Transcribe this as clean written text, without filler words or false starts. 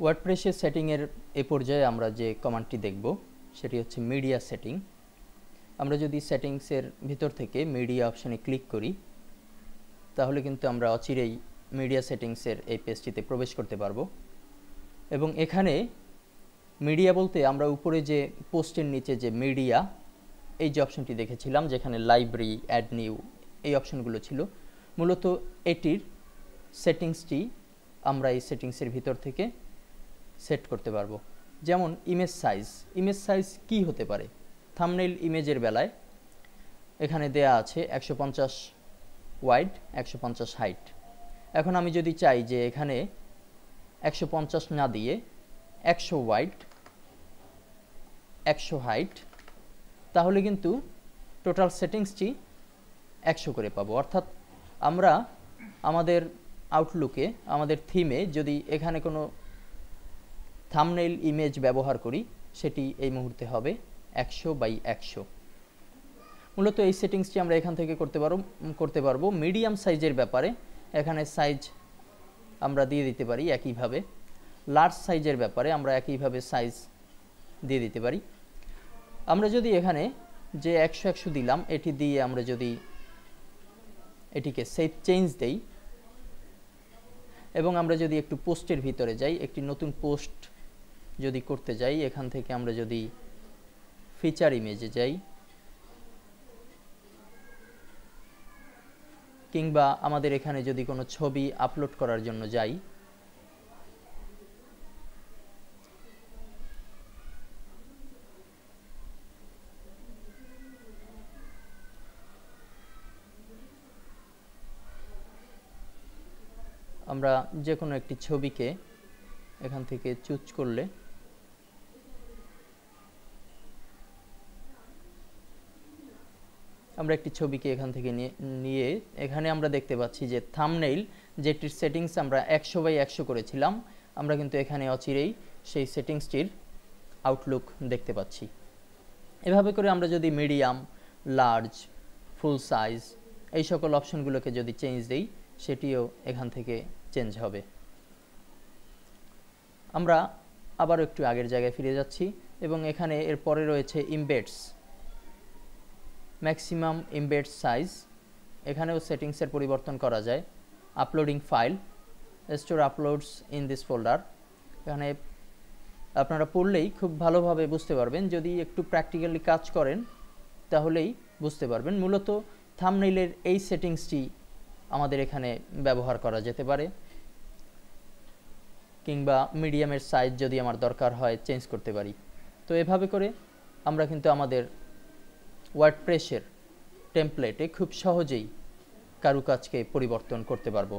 ওয়ার্ডপ্রেসের সেটিংয়ের এ পর্যায়ে আমরা যে কমান্ডটি দেখব সেটি হচ্ছে মিডিয়া সেটিং। আমরা যদি সেটিংসের ভিতর থেকে মিডিয়া অপশানে ক্লিক করি তাহলে কিন্তু আমরা অচিরেই মিডিয়া সেটিংসের এই পেজটিতে প্রবেশ করতে পারবো। এবং এখানে মিডিয়া বলতে আমরা উপরে যে পোস্টের নিচে যে মিডিয়া এই যে অপশনটি দেখেছিলাম, যেখানে লাইব্রেরি, অ্যাড নিউ এই অপশনগুলো ছিল, মূলত এটির সেটিংসটি আমরা এই সেটিংসের ভিতর থেকে সেট করতে পারবো। যেমন ইমেজ সাইজ কি হতে পারে? থাম্বনেইল ইমেজের বেলায় এখানে দেয়া আছে 150 ওয়াইড 150 হাইট। এখন আমি যদি চাই যে এখানে 150 না দিয়ে 100 ওয়াইড 100 হাইট, তাহলে কিন্তু টোটাল সেটিংসটি 100 করে পাবো। অর্থাৎ আমরা আমাদের আউটলুকে, আমাদের থিমে যদি এখানে কোনো থাম্বনেইল ইমেজ ব্যবহার করি সেটি এই মুহূর্তে হবে 100/100। মূলত এই সেটিংসটি আমরা এখান থেকে করতে পারবো। মিডিয়াম সাইজের ব্যাপারে এখানে সাইজ আমরা দিয়ে দিতে পারি একইভাবে। লার্জ সাইজের ব্যাপারে আমরা একইভাবে সাইজ দিয়ে দিতে পারি। আমরা যদি এখানে যে 100 দিলাম এটি দিয়ে আমরা যদি এটিকে সেভ চেঞ্জ দেই এবং আমরা যদি একটু পোস্টের ভিতরে যাই, একটি নতুন পোস্ট যদি করতে যাই, এখান থেকে আমরা যদি ফিচার ইমেজে যাই কিংবা আমাদের এখানে যদি কোনো ছবি আপলোড করার জন্য যাই, আমরা যে কোনো একটি ছবিকে এখান থেকে চুজ করলে আমরা একটি ছবিকে এখান থেকে নিয়ে এখানে আমরা দেখতে পাচ্ছি যে থাম্বনেইল যেটির সেটিংস আমরা 100/100 করেছিলাম, আমরা কিন্তু এখানে অচিরেই সেই সেটিংসটির আউটলুক দেখতে পাচ্ছি। এভাবে করে আমরা যদি মিডিয়াম, লার্জ, ফুল সাইজ এই সকল অপশনগুলোকে যদি চেঞ্জ দেই সেটিও এখান থেকে চেঞ্জ হবে। আমরা আবার একটু আগের জায়গায় ফিরে যাচ্ছি এবং এখানে এর পরে রয়েছে ইমবেডস, ম্যাক্সিমাম ইমবেড সাইজ। এখানেও সেটিংসের পরিবর্তন করা যায়। Uploading file, store uploads in this folder. এখানে আপনারা পড়লেই খুব ভালোভাবে বুঝতে পারবেন, যদি একটু প্র্যাকটিক্যালি কাজ করেন তাহলেই বুঝতে পারবেন। মূলত থাম্বনেইলের এই সেটিংসটি আমাদের এখানে ব্যবহার করা যেতে পারে, কিংবা মিডিয়ামের সাইজ যদি আমার দরকার হয় চেঞ্জ করতে পারি। তো এভাবে করে আমরা কিন্তু আমাদের ওয়ার্ডপ্রেসের টেমপ্লেটে খুব সহজেই কারুকাজকে পরিবর্তন করতে পারবো।